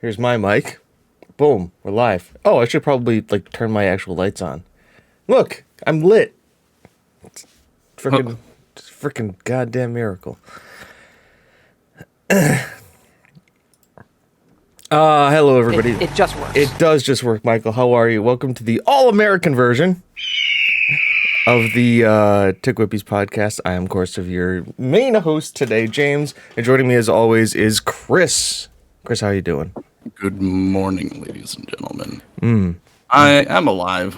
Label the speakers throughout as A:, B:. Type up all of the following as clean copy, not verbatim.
A: Here's my mic. Boom, we're live. Oh, I should probably turn my actual lights on. Look, I'm lit. Freaking goddamn miracle. Hello everybody.
B: It just works.
A: It does just work, Michael. How are you? Welcome to the all-American version of the TGWPIS podcast. I am, of course, your main host today, James, and joining me as always is Chris. Chris, how are you doing?
C: Good morning, ladies and gentlemen. I am alive.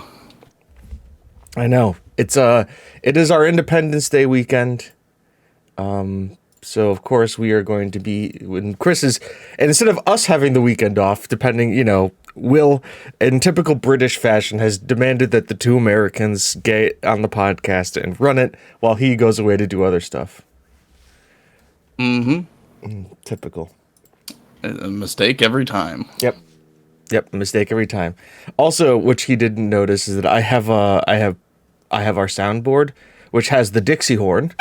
A: I know. It is our Independence Day weekend. So of course we are going to be when Chris is, and instead of us having the weekend off, depending, Will, in typical British fashion, has demanded that the two Americans get on the podcast and run it while he goes away to do other stuff. Typical.
C: A mistake every time.
A: Yep, mistake every time. Also, which he didn't notice is that I have our soundboard, which has the Dixie horn.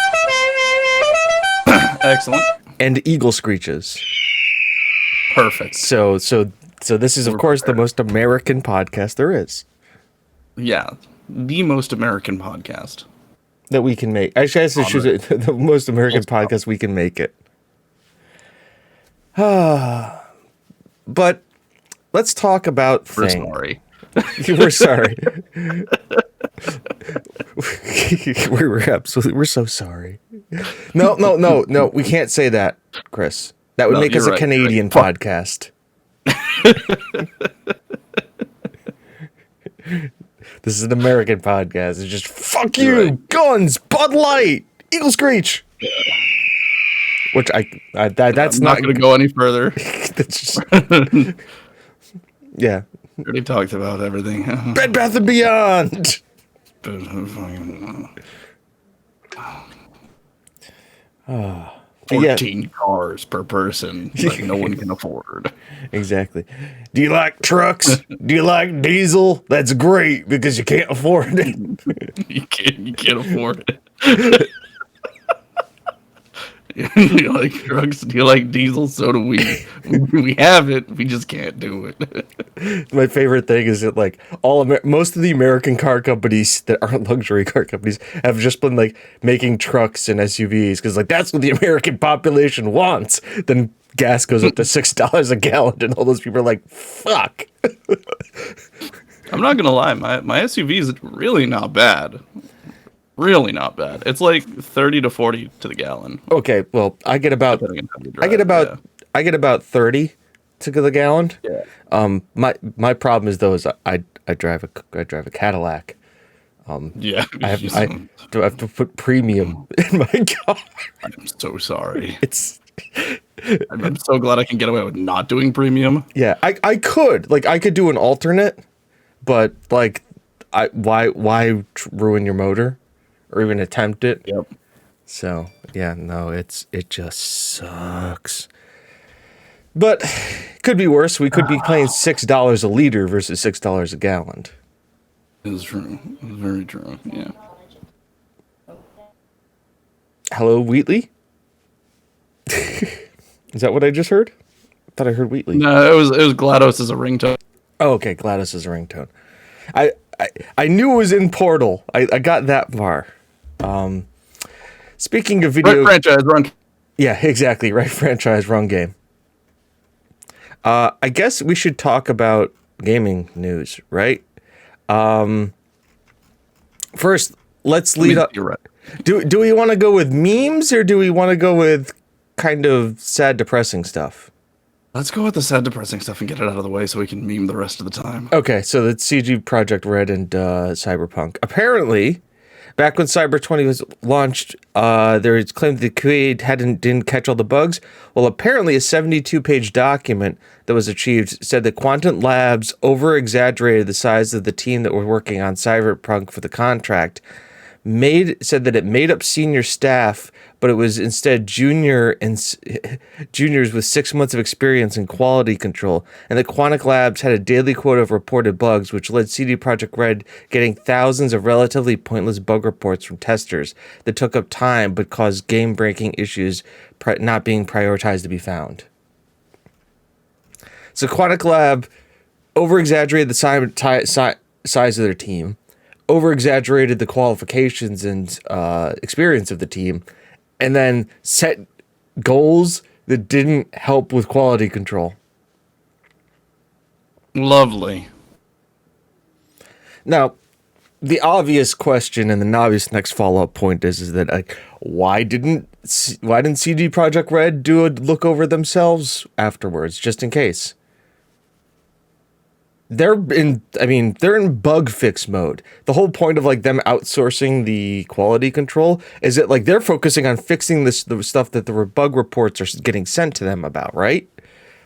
C: Excellent.
A: And eagle screeches.
C: Perfect.
A: So this is, of course, the most American podcast there is.
C: Yeah, the most American podcast
A: that we can make. Actually, I should say the most American podcast we can make it. But let's talk about things.
C: We're sorry.
A: We're sorry. We're so sorry. No, we can't say that, Chris. That would make us a Canadian podcast. This is an American podcast. It's just fuck you, guns, Bud Light, Eagle Screech. Yeah. Which that's
C: I'm not going to go any further.
A: That's just, yeah.
C: We already talked about everything.
A: Bed Bath and Beyond.
C: 14 cars per person that no one can afford.
A: Exactly. Do you like trucks? Do you like diesel? That's great because you can't afford it.
C: You can't afford it. Do you like trucks? Do you like diesel? So do we. We have it. We just can't do it.
A: My favorite thing is that most of the American car companies that aren't luxury car companies have just been making trucks and SUVs because that's what the American population wants. Then gas goes up to $6 a gallon, and all those people are like, "Fuck."
C: I'm not gonna lie, my SUV is really not bad. Really not bad. It's like 30 to 40 to the gallon.
A: Okay, well, I get about 30 to the gallon.
C: Yeah.
A: My problem is though I drive a Cadillac.
C: Yeah.
A: I have to put premium in my car.
C: I'm so sorry.
A: I'm
C: so glad I can get away with not doing premium.
A: Yeah, I could do an alternate, but why ruin your motor? Or even attempt it.
C: Yep.
A: So yeah, no, it just sucks. But could be worse. We could be paying $6 a liter versus $6 a gallon.
C: It's true. It's very true. Yeah.
A: Hello, Wheatley. Is that what I just heard? I thought I heard Wheatley.
C: No, it was GLaDOS as a ringtone.
A: Oh, okay, GLaDOS is a ringtone. I knew it was in Portal. I got that far. Speaking of video,
C: right franchise, run.
A: Yeah, exactly. Right franchise, wrong game. I guess we should talk about gaming news, right? First, let's lead up.
C: You're right.
A: Do we want to go with memes or do we want to go with kind of sad, depressing stuff?
C: Let's go with the sad, depressing stuff and get it out of the way so we can meme the rest of the time.
A: Okay, so that's CG Project Red and Cyberpunk. Apparently, back when Cyber 20 was launched, there was claimed the QA didn't catch all the bugs. Well, apparently a 72-page document that was achieved said that Quantum Labs over-exaggerated the size of the team that were working on Cyberpunk for the contract. Said that it made up senior staff, but it was instead juniors with 6 months of experience in quality control, and that Quantic Labs had a daily quota of reported bugs, which led CD Projekt Red getting thousands of relatively pointless bug reports from testers that took up time but caused game-breaking issues not being prioritized to be found. So Quantic Lab over-exaggerated the size of their team, over-exaggerated the qualifications and experience of the team, and then set goals that didn't help with quality control.
C: Lovely.
A: Now, the obvious question and the obvious next follow-up point is that why didn't CD Projekt Red do a look over themselves afterwards, just in case? They're in bug fix mode. The whole point of like them outsourcing the quality control is that like they're focusing on fixing the stuff that the bug reports are getting sent to them about, right?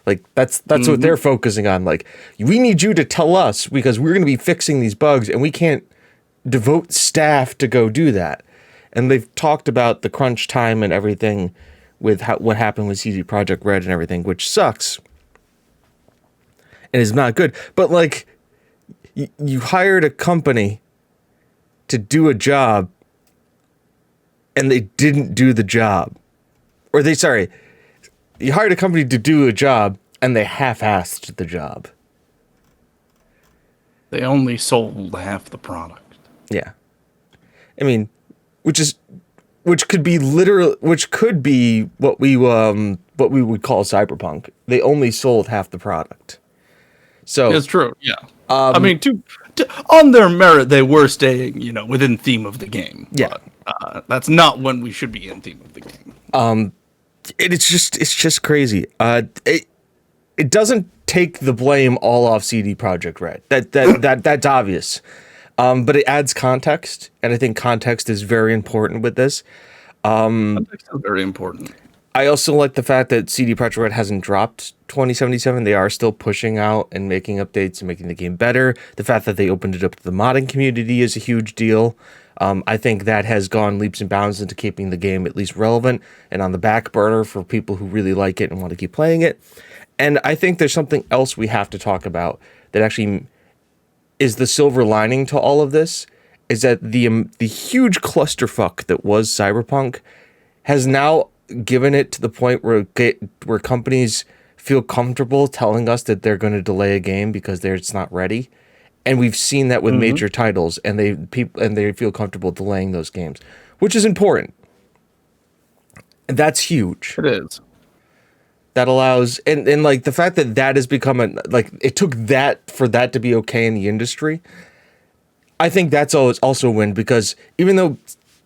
A: Like that's what they're focusing on. Like, we need you to tell us because we're going to be fixing these bugs and we can't devote staff to go do that. And they've talked about the crunch time and everything with what happened with CD Projekt Red and everything, which sucks. And is not good. But like, you hired a company to do a job and they didn't do the job. You hired a company to do a job and they half-assed the job.
C: They only sold half the product.
A: Yeah. I mean, which could be what we would call Cyberpunk. They only sold half the product. So
C: it's true, yeah. I mean, on their merit, they were staying, within theme of the game.
A: Yeah,
C: but, that's not when we should be in theme of the game.
A: It's just crazy. It doesn't take the blame all off CD Projekt Red. That's obvious. But it adds context, and I think context is very important with this.
C: Context is very important.
A: I also like the fact that CD Projekt Red hasn't dropped 2077. They are still pushing out and making updates and making the game better. The fact that they opened it up to the modding community is a huge deal. I think that has gone leaps and bounds into keeping the game at least relevant and on the back burner for people who really like it and want to keep playing it. And I think there's something else we have to talk about that actually is the silver lining to all of this, is that the huge clusterfuck that was Cyberpunk has now given it to the point where companies feel comfortable telling us that they're going to delay a game because it's not ready. And we've seen that with major titles, and they feel comfortable delaying those games, which is important. And that's huge.
C: It is.
A: That allows, and like the fact that has become it took that for that to be okay in the industry. I think that's also a win, because even though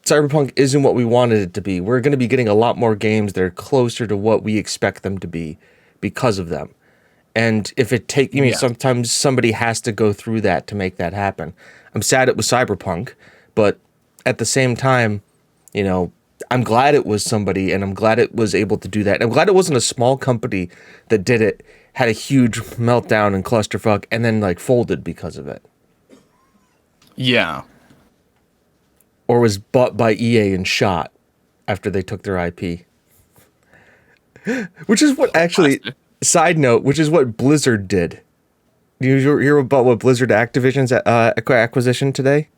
A: Cyberpunk isn't what we wanted it to be, we're going to be getting a lot more games that are closer to what we expect them to be because of them. And if sometimes somebody has to go through that to make that happen. I'm sad it was Cyberpunk, but at the same time, I'm glad it was somebody, and I'm glad it was able to do that. And I'm glad it wasn't a small company that did it, had a huge meltdown and clusterfuck, and then like folded because of it.
C: Yeah.
A: Or was bought by EA and shot after they took their IP. Which is what actually... Side note, which is what Blizzard did. Did you hear about what Blizzard Activision's acquisition today?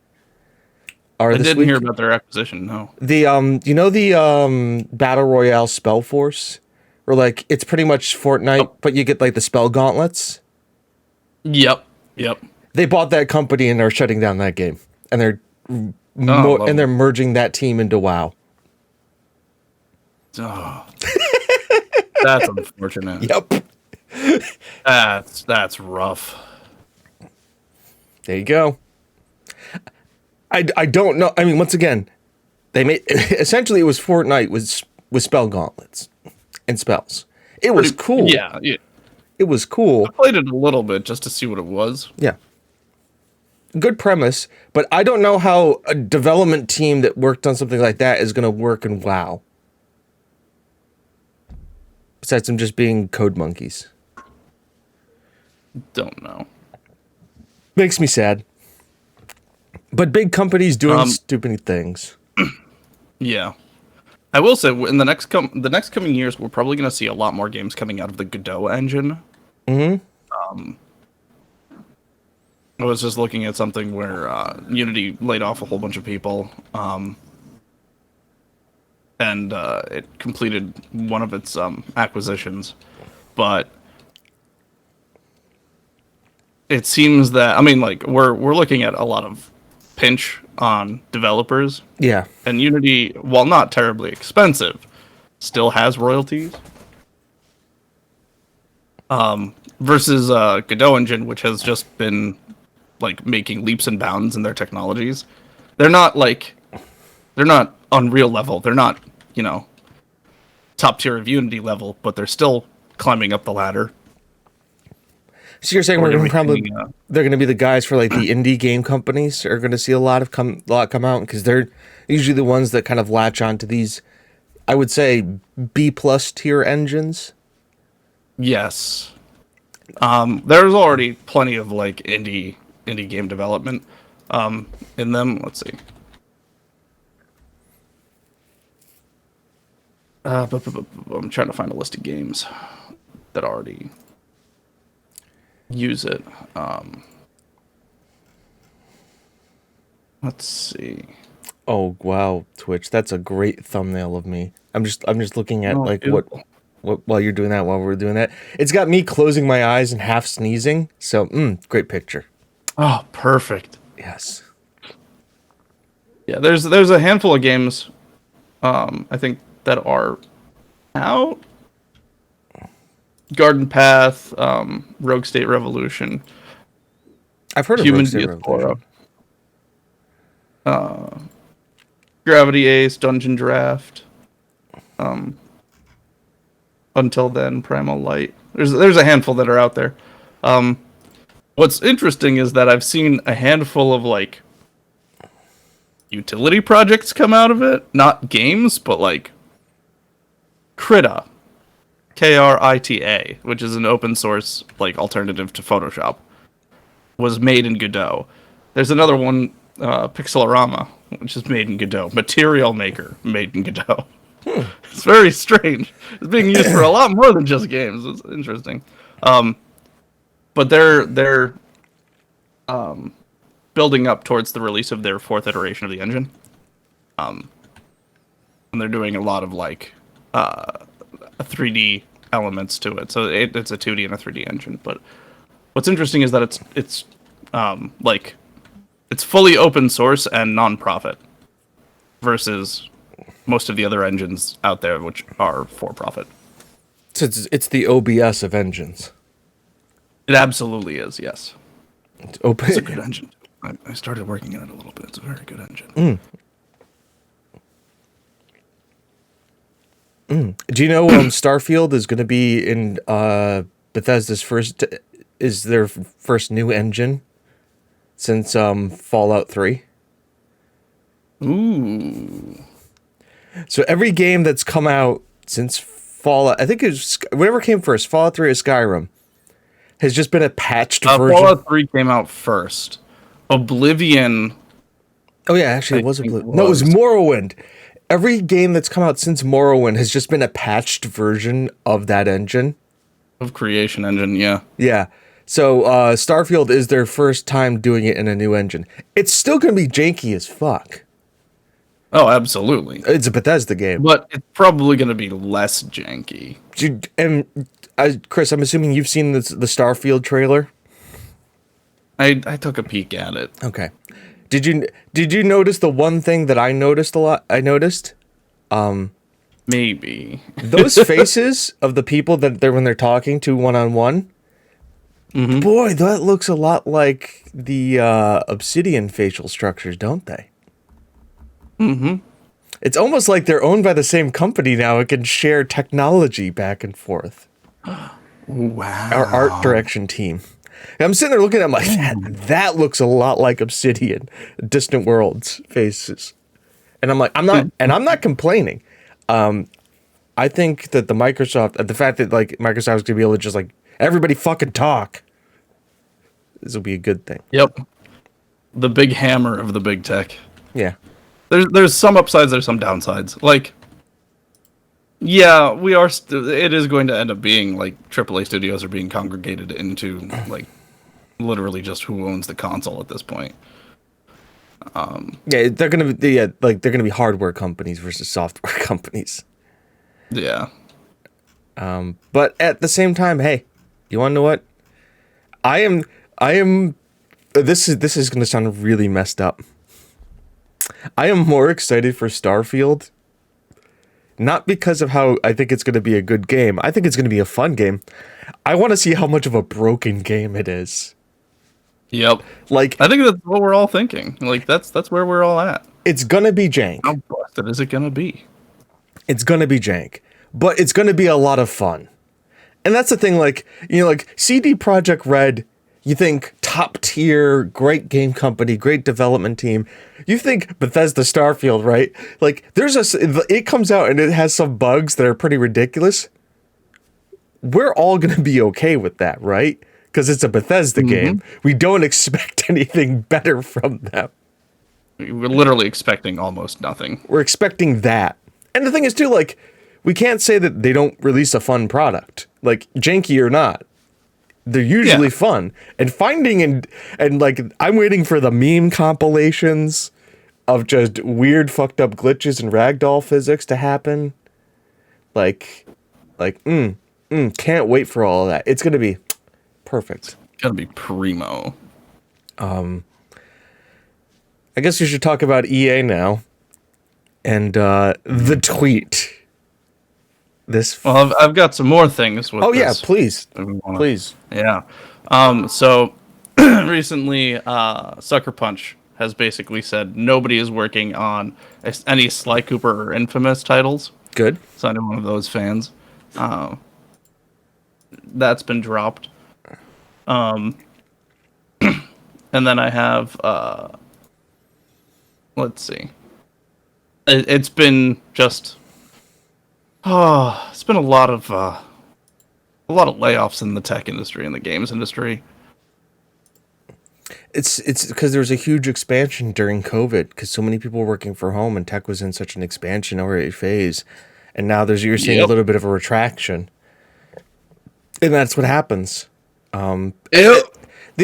C: I didn't hear about their acquisition, no.
A: The the Battle Royale Spell Force? Where like it's pretty much Fortnite, but you get like the spell gauntlets?
C: Yep.
A: They bought that company and they're shutting down that game. And they're merging that team into WoW.
C: Oh. That's unfortunate.
A: Yep.
C: That's rough.
A: There you go. I don't know. I mean, once again, they made essentially it was Fortnite with spell gauntlets and spells. It was cool.
C: Yeah.
A: It was cool.
C: I played it a little bit just to see what it was.
A: Yeah. Good premise, but I don't know how a development team that worked on something like that is going to work in WoW. Besides them just being code monkeys.
C: Don't know.
A: Makes me sad. But big companies doing stupid things.
C: Yeah. I will say, in the next coming years, we're probably going to see a lot more games coming out of the Godot engine. Mm-hmm. I was just looking at something where Unity laid off a whole bunch of people. And it completed one of its acquisitions, but it seems that, I mean, like, we're looking at a lot of pinch on developers,
A: Yeah.
C: and Unity, while not terribly expensive, still has royalties. Versus Godot engine, which has just been like making leaps and bounds in their technologies. They're not like they're not Unreal level. They're not, you know, top tier of Unity level, but they're still climbing up the ladder.
A: So you're saying
C: Or
A: we're gonna
C: everything,
A: probably they're gonna be the guys for like the indie game companies are gonna see a lot come out because they're usually the ones that kind of latch onto these, I would say, B plus tier engines.
C: yes. There's already plenty of like indie game development in them. Let's see. I'm trying to find a list of games that already use it. Let's see.
A: Oh wow, Twitch, that's a great thumbnail of me. I'm just looking at
C: Oh,
A: like
C: beautiful.
A: what while you're doing that while we're doing that. It's got me closing my eyes and half sneezing. So great picture.
C: Oh, perfect.
A: Yes.
C: Yeah, there's a handful of games, I think that are out. Garden Path, Rogue State Revolution,
A: I've heard of
C: Human
A: Rogue State
C: Diaspora,
A: Revolution.
C: Gravity Ace, Dungeon Draft. Until then, Primal Light. There's a handful that are out there. What's interesting is that I've seen a handful of like utility projects come out of it, not games, but like Krita, Krita, which is an open source like alternative to Photoshop, was made in Godot. There's another one, Pixelorama, which is made in Godot. Material Maker, made in Godot. It's very strange. It's being used for a lot more than just games. It's interesting. But they're building up towards the release of their fourth iteration of the engine. And they're doing a lot of like 3D elements to it. So it's a 2D and a 3D engine. But what's interesting is that it's like it's fully open source and non-profit versus most of the other engines out there, which are for profit.
A: So it's the OBS of engines.
C: It absolutely is, yes.
A: It's open.
C: It's a good engine. I started working in it a little bit. It's a very good engine.
A: Do you know Starfield is going to be in Bethesda's their first new engine since Fallout 3?
C: Ooh.
A: So every game that's come out since Fallout, I think it's whatever came first, Fallout 3 or Skyrim, has just been a patched version.
C: Fallout 3 came out first. Oblivion.
A: Oh yeah, actually it was
C: think
A: Oblivion. No, it was Morrowind. Every game that's come out since Morrowind has just been a patched version of that engine.
C: Of Creation Engine, yeah.
A: Yeah. So Starfield is their first time doing it in a new engine. It's still going to be janky as fuck.
C: Oh, absolutely.
A: It's a Bethesda game.
C: But it's probably going to be less janky.
A: Chris, I'm assuming you've seen the Starfield trailer?
C: I took a peek at it.
A: Okay. Did you notice the one thing that I noticed a lot? I noticed
C: Maybe.
A: those faces of the people that when they're talking to one-on-one.
C: Mm-hmm.
A: Boy, that looks a lot like the Obsidian facial structures, don't they?
C: Mm-hmm.
A: It's almost like they're owned by the same company now. It can share technology back and forth.
C: Wow.
A: Our art direction team. And I'm sitting there looking at them like that looks a lot like Obsidian, Distant Worlds faces. And I'm like, I'm not complaining. I think that the fact that like Microsoft's gonna be able to just like everybody fucking talk, this will be a good thing.
C: Yep. The big hammer of the big tech.
A: Yeah.
C: There's some upsides, there's some downsides. Like, yeah, it is going to end up being like AAA studios are being congregated into like literally just who owns the console at this point.
A: Yeah, they're gonna be hardware companies versus software companies.
C: Yeah.
A: But at the same time, hey, you want to know what? I am. This is going to sound really messed up. I am more excited for Starfield, not because of how I think it's going to be a good game. I think it's going to be a fun game. I want to see how much of a broken game it is.
C: Yep.
A: Like,
C: I think that's what we're all thinking. Like that's where we're all at.
A: it's going to be jank.
C: How busted is it gonna be?
A: It's going to be jank, but it's going to be a lot of fun. And that's the thing, like, like CD Projekt Red, you think top tier, great game company, great development team. You think Bethesda Starfield, right? Like, it comes out and it has some bugs that are pretty ridiculous. We're all going to be okay with that, right? Because it's a Bethesda game. We don't expect anything better from them.
C: We're literally expecting almost nothing.
A: We're expecting that. And the thing is, too, like, we can't say that they don't release a fun product. Like, janky or not. They're usually fun. And finding and like, I'm waiting for the meme compilations of just weird fucked up glitches and ragdoll physics to happen. Can't wait for all of that. It's going to be perfect.
C: It's gonna be primo.
A: I guess we should talk about EA now. And the tweet.
C: Well, I've got some more things with
A: Oh,
C: this.
A: yeah, please. Please.
C: Yeah. So recently, Sucker Punch has basically said nobody is working on any Sly Cooper or Infamous titles.
A: Good.
C: So I'm one of those fans. That's been dropped. And then I have, let's see. It's been just, it's been a lot of layoffs in the tech industry and the games industry.
A: It's because there was a huge expansion during COVID because so many people were working from home and tech was in such an expansionary phase, and now you're seeing a little bit of a retraction, and that's what happens. The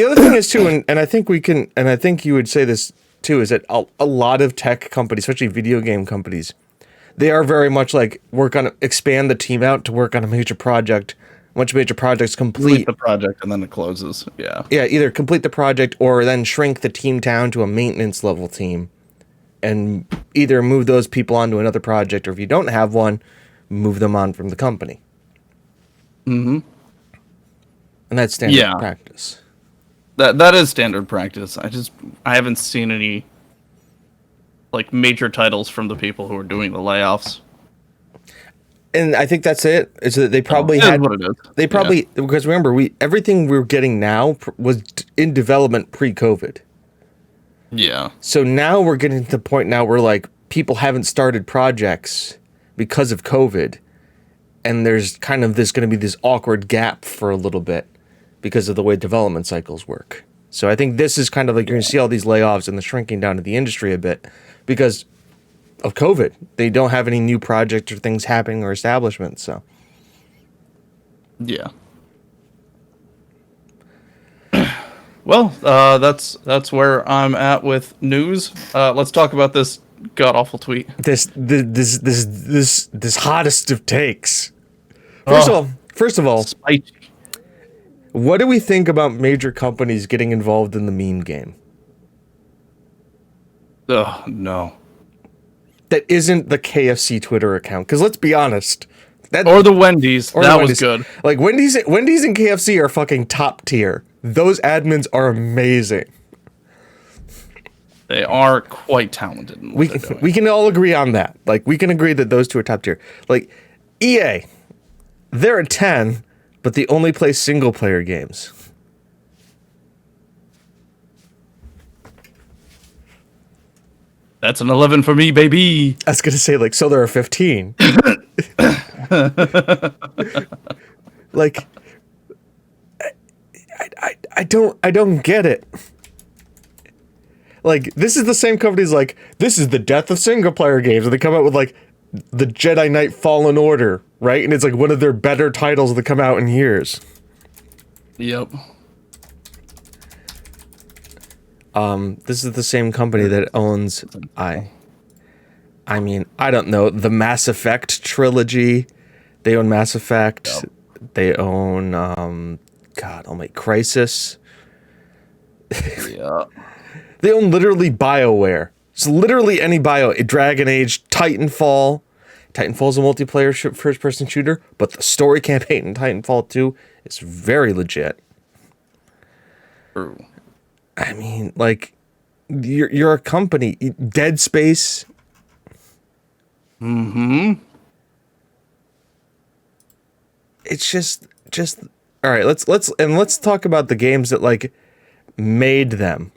A: other thing is too, and I think I think you would say this too, is that a lot of tech companies, especially video game companies, they are very much like expand the team out to work on a major project. Once major projects complete
C: the project and then it closes. Yeah.
A: Yeah, either complete the project or then shrink the team down to a maintenance level team and either move those people onto another project, or if you don't have one, move them on from the company. Mm-hmm. And that's standard practice.
C: That is standard practice. I haven't seen any like major titles from the people who are doing the layoffs.
A: And I think that's it. Is that they probably had
C: what it is.
A: They probably because remember everything we're getting now was in development pre-COVID.
C: Yeah.
A: So now we're getting to the point now where like people haven't started projects because of COVID, and there's kind of going to be this awkward gap for a little bit because of the way development cycles work. So I think this is kind of like you're going to see all these layoffs and the shrinking down of the industry a bit because of COVID. They don't have any new projects or things happening or establishments. So
C: yeah. Well, that's where I'm at with news. Let's talk about this god awful tweet.
A: This hottest of takes. First of all,
C: spicy.
A: What do we think about major companies getting involved in the meme game?
C: Oh, no.
A: That isn't the KFC Twitter account. Because let's be honest.
C: Or the Wendy's. That was good.
A: Like, Wendy's and KFC are fucking top tier. Those admins are amazing.
C: They are quite talented in what they're doing.
A: We can all agree on that. Like, we can agree that those two are top tier. Like, EA, they're a 10, but they only play single-player games.
C: That's an 11 for me, baby.
A: I was gonna say, like, so they're a 15. Like, I don't get it. Like, this is the same company's like, this is the death of single-player games, and they come out with like the Jedi Knight Fallen Order, right? And it's like one of their better titles that come out in years.
C: Yep.
A: This is the same company that owns I mean, I don't know, the Mass Effect trilogy. They own Mass Effect. Yep. They own God, Crysis.
C: Yeah.
A: They own literally BioWare. It's literally any Dragon Age, Titanfall. Titanfall's a multiplayer first-person shooter, but the story campaign in Titanfall 2 is very legit.
C: True.
A: I mean, like, you're a company. Dead Space.
C: Mm-hmm.
A: It's just all right. Let's talk about the games that like made them.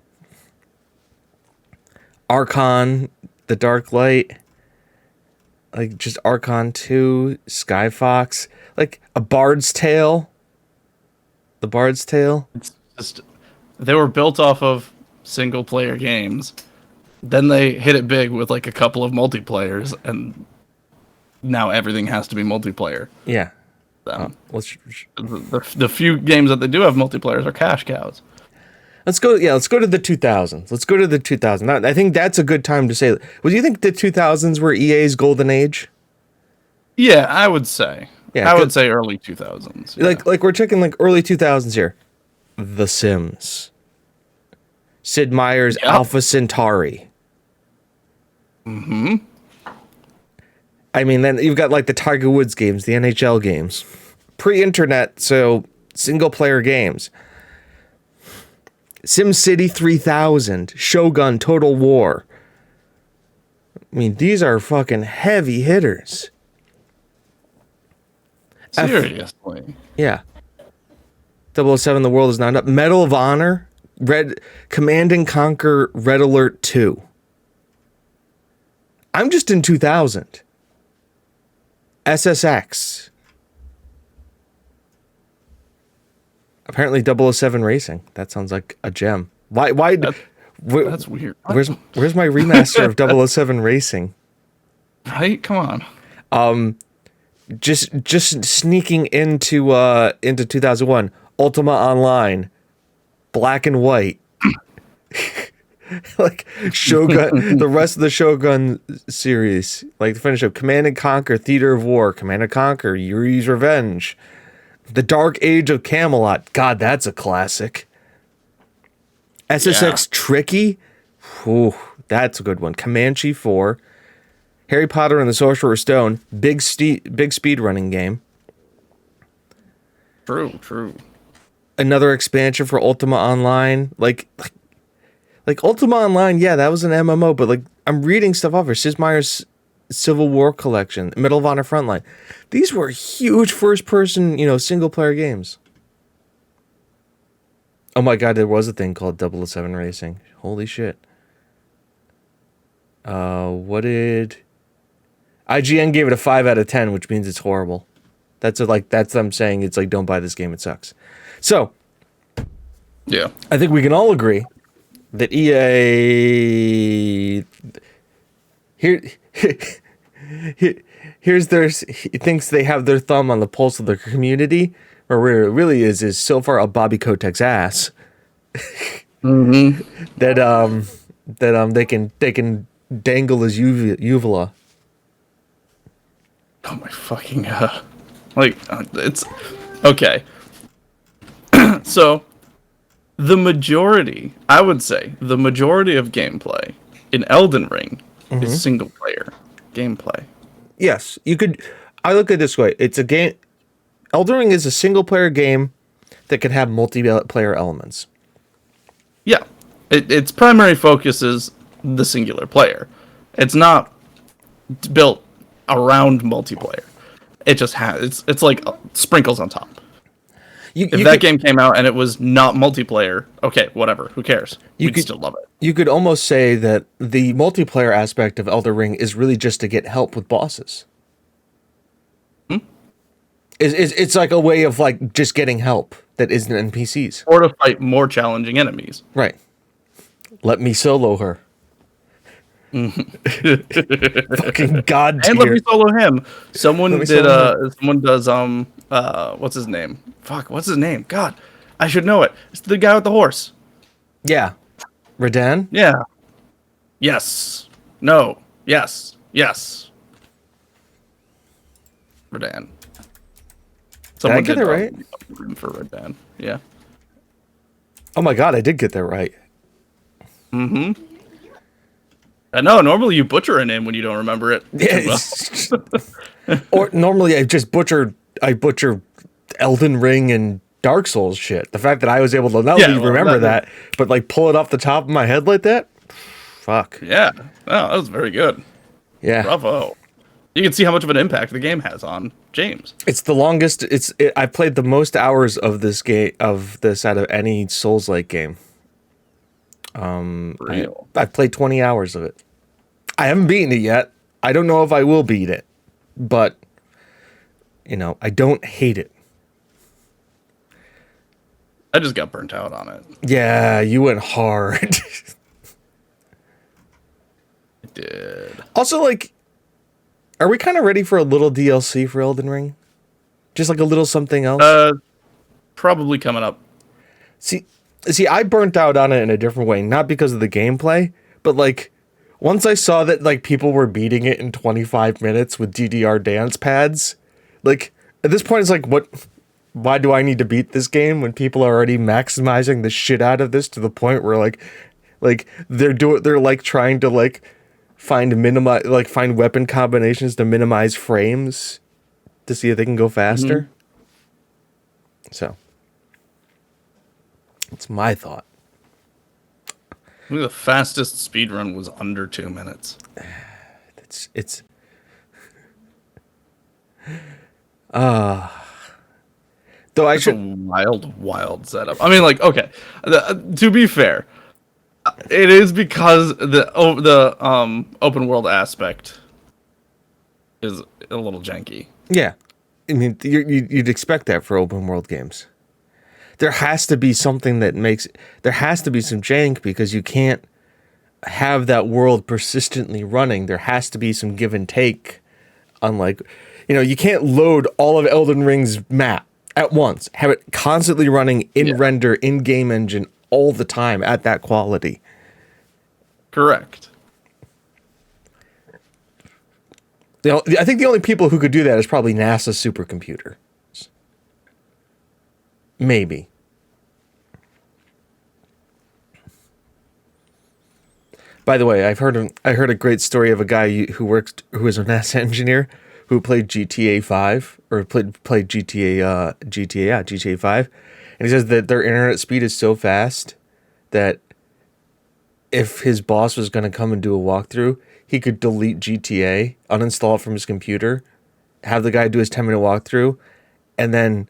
A: Archon, The Dark Light, like just Archon 2, Skyfox, like a Bard's Tale. The Bard's Tale.
C: It's just they were built off of single player games. Then they hit it big with like a couple of multiplayers, and now everything has to be multiplayer.
A: Yeah.
C: Them.
A: Let's
C: The few games that they do have multiplayers are cash cows.
A: let's go. Yeah, let's go to the 2000s. Let's go to the 2000s. I think that's a good time to say. Well, do you think the 2000s were EA's golden age?
C: Yeah, I would say.
A: Yeah,
C: I would say early 2000s. Yeah.
A: Like we're checking like early 2000s here. The Sims. Sid Meier's
C: Yep.
A: Alpha Centauri.
C: Mm-hmm.
A: I mean, then you've got like the Tiger Woods games, the NHL games. Pre-internet, so single-player games. SimCity 3000, Shogun Total War. I mean, these are fucking heavy hitters.
C: Seriously.
A: Yeah. 007, The World Is Not Up. Medal of Honor, Command and Conquer, Red Alert 2. I'm just in 2000. SSX. Apparently 007 Racing. That sounds like a gem. Why
C: That's weird.
A: where's my remaster of 007 Racing?
C: Right? Come on.
A: Just sneaking into 2001. Ultima Online. Black and White. Like Shogun, the rest of the Shogun series, like the finish up, Command and Conquer, Theater of War, Command and Conquer, Yuri's Revenge, The Dark Age of Camelot. God, that's a classic. SSX Tricky, whew, that's a good one. Comanche 4, Harry Potter and the Sorcerer's Stone, big speed running game.
C: True.
A: Another expansion for Ultima Online, like Ultima Online, yeah, that was an MMO, but like I'm reading stuff off here. Sid Meier's Civil War collection, Medal of Honor Frontline. These were huge first-person, single-player games. Oh my god, there was a thing called 007 Racing. Holy shit. What did IGN gave it a 5 out of 10, which means it's horrible. That's them saying it's like don't buy this game, it sucks. So,
C: Yeah.
A: I think we can all agree that EA thinks they have their thumb on the pulse of their community, or where it really is so far up Bobby Kotick's ass
C: Mm-hmm.
A: that they can dangle his uvula.
C: Oh my fucking it's okay. So the majority, I would say, the majority of gameplay in Elden Ring is single player gameplay.
A: Yes, I look at it this way. It's a game. Elden Ring is a single player game that can have multiplayer elements.
C: Yeah, its primary focus is the singular player. It's not built around multiplayer. It just has it's like sprinkles on top. If that game came out and it was not multiplayer, okay, whatever, who cares? We'd still love it.
A: You could almost say that the multiplayer aspect of Elden Ring is really just to get help with bosses. It's like a way of like just getting help that isn't NPCs.
C: Or to fight more challenging enemies.
A: Right. Let me solo her. Fucking god tier.
C: And let me solo him. Someone
A: Let me
C: did
A: solo
C: someone does what's his name? Fuck, what's his name? God. I should know it. It's the guy with the horse.
A: Yeah. Radan?
C: Yeah. Yes. No. Yes. Yes. Redan.
A: Did I get it right?
C: For Redan. Yeah.
A: Oh my god, I did get that right.
C: I know. Normally, you butcher a name when you don't remember it
A: Yeah,
C: too well.
A: or normally I butcher Elden Ring and Dark Souls shit. The fact that I was able to not
C: Yeah,
A: only
C: well,
A: remember that, but like pull it off the top of my head like that, fuck.
C: yeah. Oh, that was very good.
A: Yeah.
C: Bravo. You can see how much of an impact the game has on James.
A: It's the longest. I've played the most hours of this game out of any Souls-like game.
C: Real.
A: I've played 20 hours of it. I haven't beaten it yet. I don't know if I will beat it, but I don't hate it.
C: I just got burnt out on it.
A: Yeah, you went hard.
C: I did.
A: Also, like, are we kind of ready for a little DLC for Elden Ring? Just like a little something else?
C: Probably coming up.
A: See, I burnt out on it in a different way, not because of the gameplay, but like once I saw that like people were beating it in 25 minutes with DDR dance pads, like at this point it's like why do I need to beat this game when people are already maximizing the shit out of this to the point where like they're like trying to like find weapon combinations to minimize frames to see if they can go faster. So it's my thought.
C: I think the fastest speedrun was under 2 minutes.
A: It's though I
C: It's
A: should
C: a wild setup. I mean, like, okay, to be fair, it is because the open world aspect is a little janky.
A: yeah. I mean you'd expect that for open world games. There has to be something there has to be some jank because you can't have that world persistently running. There has to be some give and take. Unlike, you can't load all of Elden Ring's map at once. Have it constantly running in render, in game engine all the time at that quality.
C: Correct.
A: I think the only people who could do that is probably NASA supercomputer. Maybe. By the way, I heard a great story of a guy who was a NASA engineer who played GTA 5 or played GTA 5, and he says that their internet speed is so fast that if his boss was going to come and do a walkthrough, he could delete GTA, uninstall it from his computer, have the guy do his 10-minute walkthrough, and then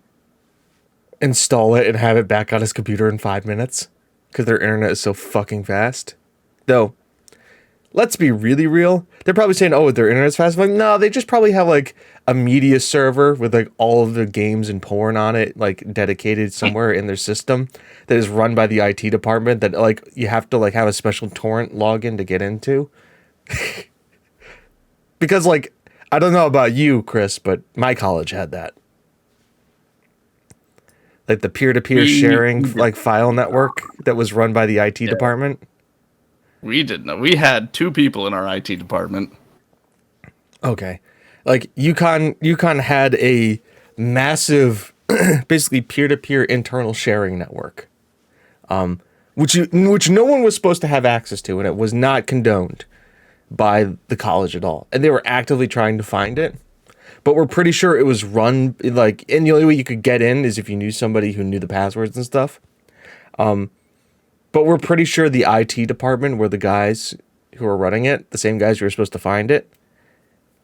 A: install it and have it back on his computer in 5 minutes because their internet is so fucking fast. Though, let's be really real. They're probably saying, oh, their internet's fast. I'm like, no, they just probably have like a media server with like all of the games and porn on it, like dedicated somewhere in their system that is run by the IT department that like you have to like have a special torrent login to get into. Because like, I don't know about you, Chris, but my college had that. Like the peer-to-peer sharing like file network that was run by the IT department.
C: We didn't know. We had 2 people in our IT department.
A: Okay. Like UConn had a massive basically peer-to-peer internal sharing network. Which no one was supposed to have access to, and it was not condoned by the college at all. And they were actively trying to find it. But we're pretty sure it was run like, and the only way you could get in is if you knew somebody who knew the passwords and stuff. But we're pretty sure the IT department were the guys who were running it, the same guys who were supposed to find it.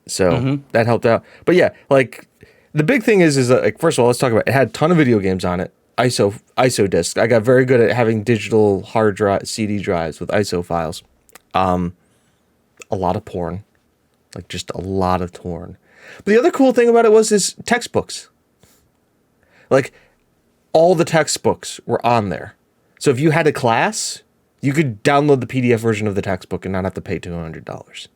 A: So that helped out. But yeah, like the big thing is that, like, first of all, let's talk about it. It had a ton of video games on it. ISO discs. I got very good at having digital hard drive CD drives with ISO files. A lot of porn, like just a lot of porn. But the other cool thing about it was his textbooks. Like all the textbooks were on there. So if you had a class, you could download the PDF version of the textbook and not have to pay $200.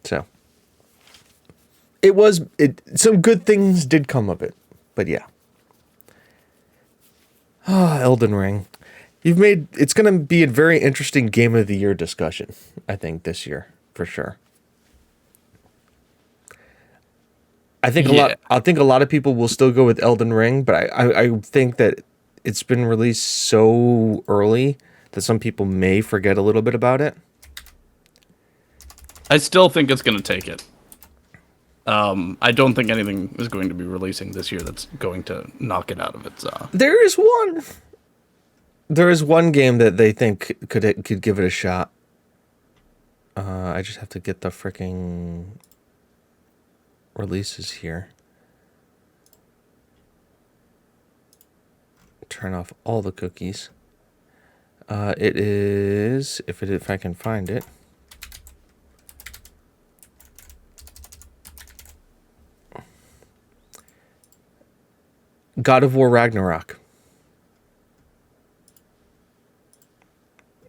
A: So some good things did come of it. But yeah. Elden Ring. It's going to be a very interesting game of the year discussion, I think, this year, for sure. I think a lot of people will still go with Elden Ring, but I think that it's been released so early that some people may forget a little bit about it.
C: I still think it's going to take it. I don't think anything is going to be releasing this year that's going to knock it out of its.
A: There is one. There is one game that they think could give it a shot. I just have to get the freaking releases here. Turn off all the cookies. It is if I can find it. God of War Ragnarok.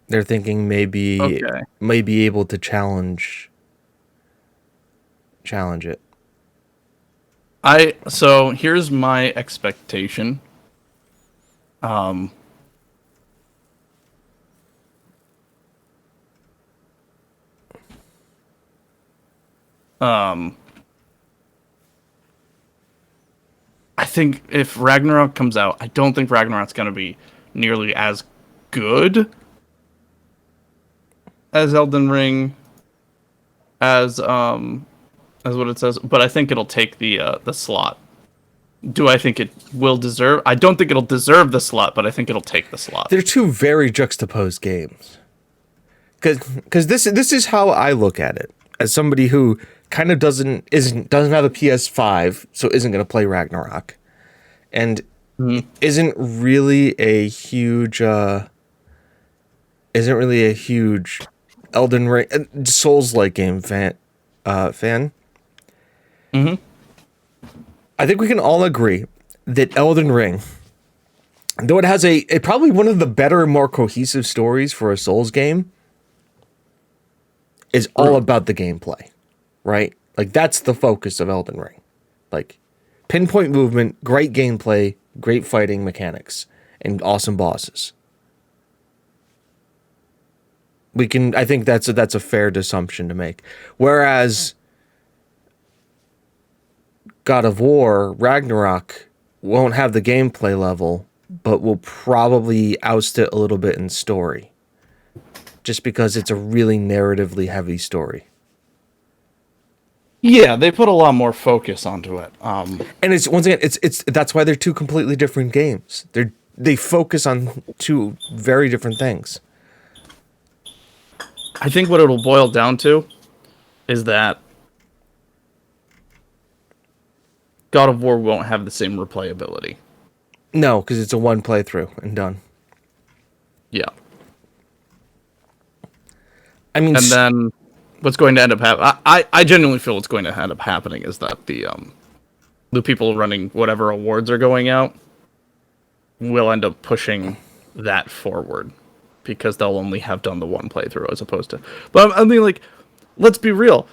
A: They're thinking maybe may be able to challenge it.
C: So here's my expectation. I think if Ragnarok comes out, I don't think Ragnarok's going to be nearly as good as Elden Ring, as what it says, but I think it'll take the slot. Do I think it will deserve? I don't think it'll deserve the slot, but I think it'll take the slot.
A: They're two very juxtaposed games. Because this is how I look at it as somebody who kind of doesn't have a PS5, so isn't going to play Ragnarok, and isn't really a huge Elden Ring Souls-like game fan.
C: Mm-hmm.
A: I think we can all agree that Elden Ring, though it has a probably one of the better, more cohesive stories for a Souls game, is all about the gameplay, right? Like, that's the focus of Elden Ring. Like, pinpoint movement, great gameplay, great fighting mechanics, and awesome bosses. I think that's a fair assumption to make. Whereas God of War Ragnarok won't have the gameplay level, but will probably oust it a little bit in story, just because it's a really narratively heavy story.
C: Yeah, they put a lot more focus onto it.
A: And it's once again, it's that's why they're two completely different games. They focus on two very different things.
C: I think what it'll boil down to is that God of War won't have the same replayability.
A: No, because it's a one playthrough and done.
C: Yeah.
A: I mean,
C: and then what's going to end up happening? I genuinely feel what's going to end up happening is that the people running whatever awards are going out will end up pushing that forward because they'll only have done the one playthrough as opposed to. But I mean, like, let's be real.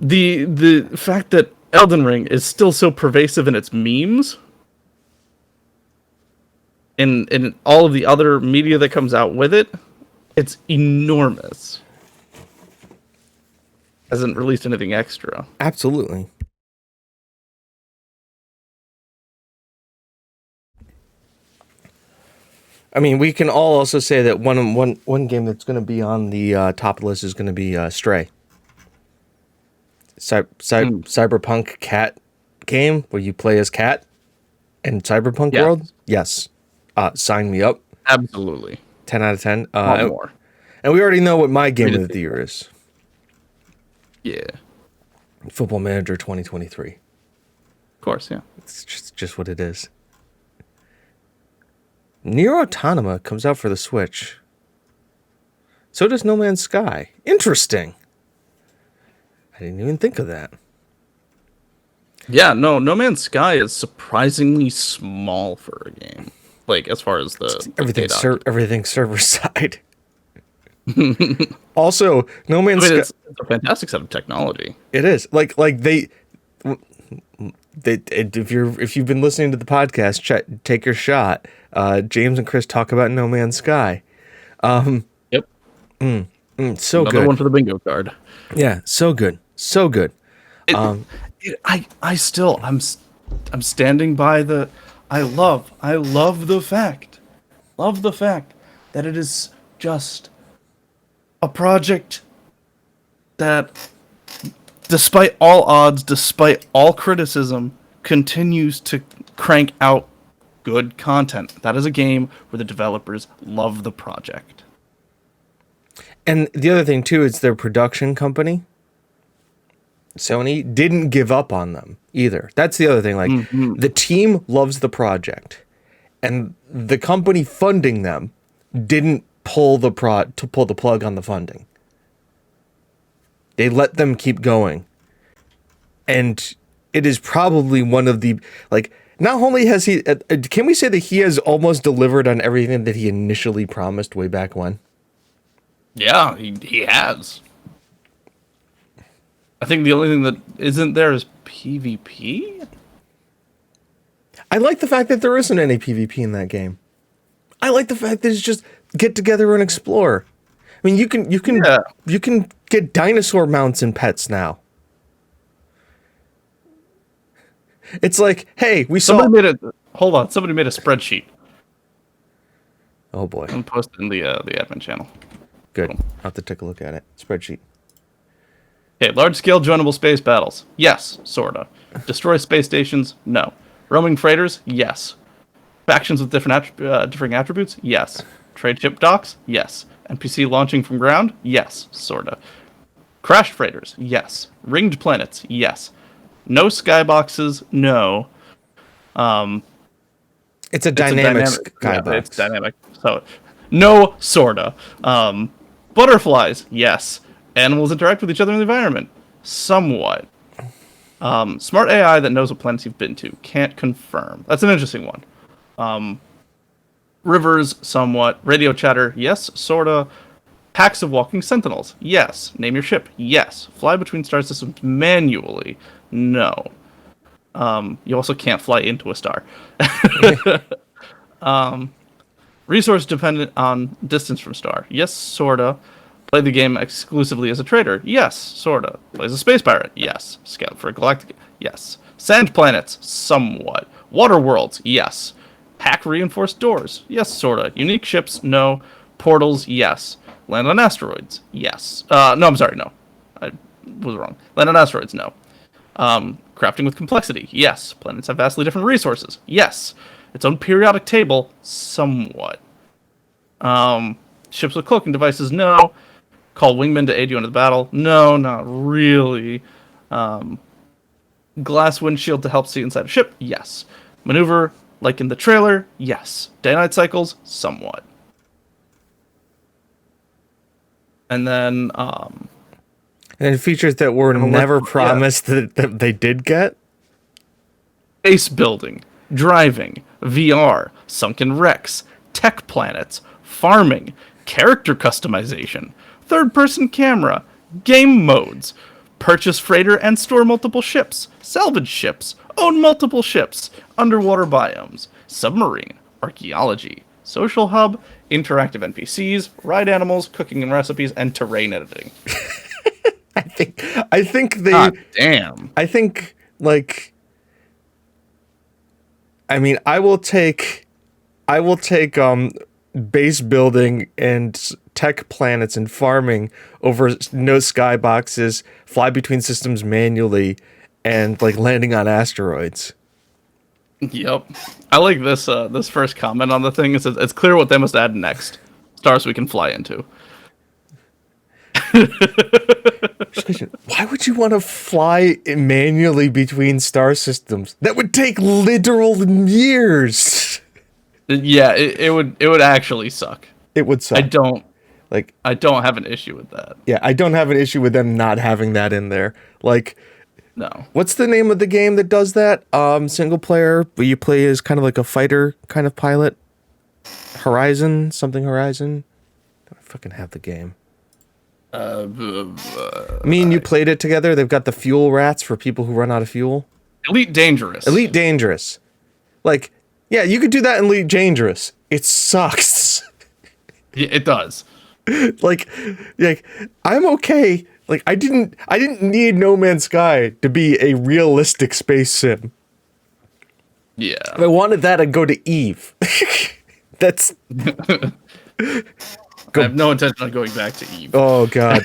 C: The fact that Elden Ring is still so pervasive in its memes, in all of the other media that comes out with it, it's enormous. Hasn't released anything extra.
A: Absolutely. I mean, we can all also say that one game that's going to be on the top of the list is going to be Stray. Cyberpunk cat game where you play as cat in Cyberpunk world. Yes. Sign me up.
C: Absolutely.
A: 10 out of 10.
C: More.
A: And we already know what my game of the year is.
C: Yeah.
A: Football Manager 2023.
C: Of course, yeah.
A: It's just what it is. Nier Automata comes out for the Switch. So does No Man's Sky. Interesting. I didn't even think of that.
C: Yeah, No Man's Sky is surprisingly small for a game. Like, as far as the
A: everything server side. Also, No Man's Sky,
C: it's a fantastic set of technology.
A: It is. Like they if you've been listening to the podcast, take your shot. James and Chris talk about No Man's Sky.
C: Yep.
A: So
C: Another
A: good.
C: one for the bingo card.
A: Yeah, so good. I'm standing by
C: I love the fact that it is just a project that, despite all odds, despite all criticism, continues to crank out good content. That is a game where the developers love the project.
A: And the other thing too is their production company, Sony, didn't give up on them either. That's the other thing. Like the team loves the project, and the company funding them didn't pull the plug on the funding. They let them keep going, and it is probably one of the like. Not only has he, can we say that he has almost delivered on everything that he initially promised way back when?
C: Yeah, he has. I think the only thing that isn't there is PvP.
A: I like the fact that there isn't any PvP in that game. I like the fact that it's just get together and explore. I mean, you can get dinosaur mounts and pets now. It's like, hey,
C: Somebody made a spreadsheet.
A: Oh boy.
C: And posted in the admin channel.
A: Good. I'll have to take a look at it. Spreadsheet.
C: Okay, large-scale joinable space battles. Yes, sorta. Destroy space stations? No. Roaming freighters? Yes. Factions with differing attributes? Yes. Trade ship docks? Yes. NPC launching from ground? Yes, sorta. Crashed freighters? Yes. Ringed planets? Yes. No skyboxes? No.
A: It's a dynamic skybox.
C: It's dynamic. So, no, sorta. Butterflies? Yes. Animals interact with each other in the environment? Somewhat. Smart AI that knows what planets you've been to? Can't confirm. That's an interesting one. Rivers? Somewhat. Radio chatter? Yes, sorta. Packs of walking sentinels? Yes. Name your ship? Yes. Fly between star systems manually? No. You also can't fly into a star. Resource dependent on distance from star? Yes, sorta. Play the game exclusively as a trader? Yes, sorta. Play as a space pirate? Yes. Scout for a galactic? Yes. Sand planets? Somewhat. Water worlds? Yes. Hack reinforced doors? Yes, sorta. Unique ships? No. Portals? Yes. Land on asteroids? Yes. No, I'm sorry, no. I was wrong. Land on asteroids? No. Crafting with complexity? Yes. Planets have vastly different resources? Yes. Its own periodic table? Somewhat. Ships with cloaking devices? No. Call wingmen to aid you into the battle? No, not really. Glass windshield to help see inside a ship? Yes. Maneuver, like in the trailer? Yes. Day-night cycles? Somewhat. And then,
A: and features that were never promised that they did get?
C: Base building, driving, VR, sunken wrecks, tech planets, farming, character customization, third-person camera, game modes, purchase freighter and store multiple ships, salvage ships, own multiple ships, underwater biomes, submarine, archaeology, social hub, interactive NPCs, ride animals, cooking and recipes, and terrain editing.
A: I think they.
C: God damn.
A: I think like. I mean, I will take base building and tech planets and farming over no skyboxes, fly between systems manually, and like landing on asteroids.
C: Yep. I like this this first comment on the thing. It says, it's clear what they must add next. Stars we can fly into.
A: Why would you want to fly manually between star systems? That would take literal years.
C: Yeah, it would actually suck.
A: It would suck.
C: I don't have an issue with that.
A: Yeah, I don't have an issue with them not having that in there. Like,
C: no.
A: What's the name of the game that does that? Single player, where you play as kind of like a fighter kind of pilot? Horizon? I fucking have the game. Me and you played it together. They've got the fuel rats for people who run out of fuel.
C: Elite Dangerous.
A: Like, yeah, you could do that in Elite Dangerous. It sucks.
C: Yeah, it does.
A: like, I'm okay. Like, I didn't need No Man's Sky to be a realistic space sim.
C: Yeah.
A: If I wanted that, I'd go to Eve. That's
C: I
A: go.
C: have no intention of going back to Eve.
A: Oh God,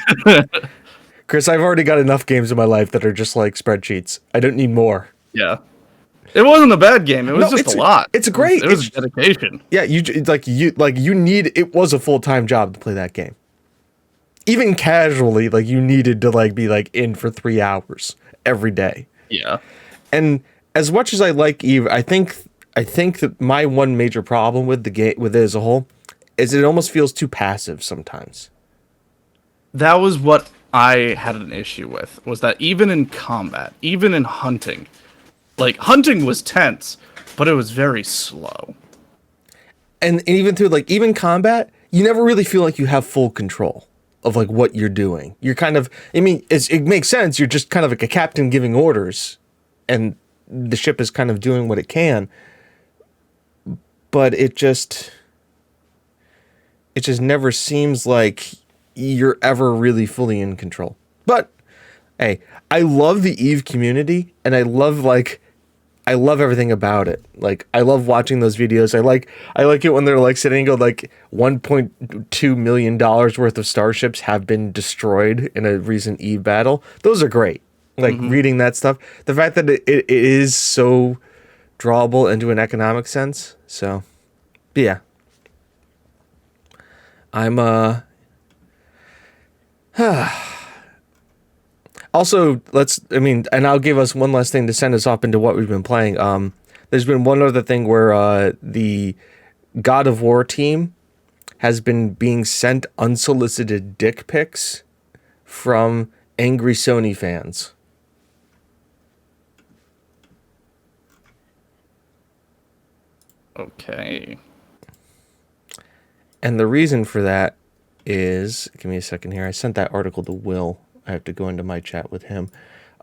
A: Chris, I've already got enough games in my life that are just like spreadsheets. I don't need more.
C: Yeah. It wasn't a bad game. It was
A: No,
C: just a lot.
A: it's great.
C: It was dedication.
A: Yeah, you need. It was a full-time job to play that game. Even casually, like you needed to like be like in for 3 hours every day.
C: Yeah.
A: And as much as I like Eve, I think that my one major problem with the game with it as a whole is it almost feels too passive sometimes.
C: That was what I had an issue with, was that even in combat, even in hunting, like hunting was tense, but it was very slow.
A: And even through like even combat, you never really feel like you have full control of like what you're doing. You're kind of, I mean, it makes sense. You're just kind of like a captain giving orders, and the ship is kind of doing what it can. But it just never seems like you're ever really fully in control. But hey, I love the Eve community, and I love everything about it. Like I love watching those videos. I like it when they're like sitting and go like $1.2 million worth of starships have been destroyed in a recent Eve battle. Those are great. Like reading that stuff. The fact that it is so drawable into an economic sense. So but yeah. I'm also, and I'll give us one last thing to send us off into what we've been playing. There's been one other thing where the God of War team has been being sent unsolicited dick pics from angry Sony fans.
C: Okay.
A: And the reason for that is, give me a second here. I sent that article to Will. I have to go into my chat with him.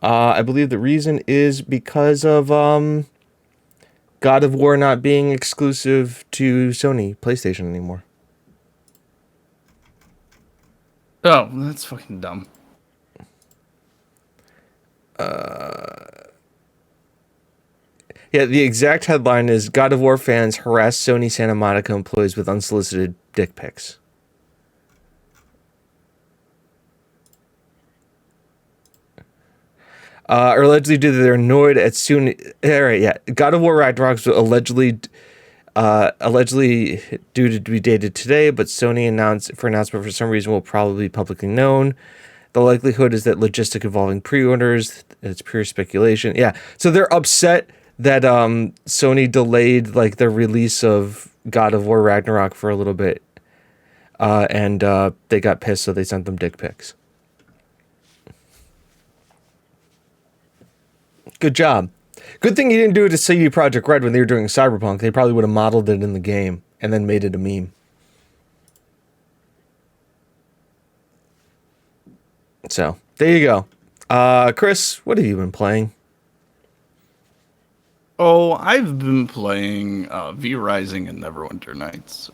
A: I believe the reason is because of God of War not being exclusive to Sony PlayStation anymore.
C: Oh, that's fucking dumb.
A: Yeah, the exact headline is God of War fans harass Sony Santa Monica employees with unsolicited dick pics. Or allegedly due to they're annoyed at soon. All right, yeah. God of War Ragnarok allegedly due to be dated today, but Sony announcement for some reason will probably be publicly known. The likelihood is that logistic involving pre-orders. It's pure speculation. Yeah, so they're upset that Sony delayed like the release of God of War Ragnarok for a little bit, and they got pissed, so they sent them dick pics. Good job. Good thing you didn't do it to CD Projekt Red when they were doing Cyberpunk. They probably would have modeled it in the game and then made it a meme. So, there you go. Chris, what have you been playing?
C: Oh, I've been playing V Rising and Neverwinter Nights.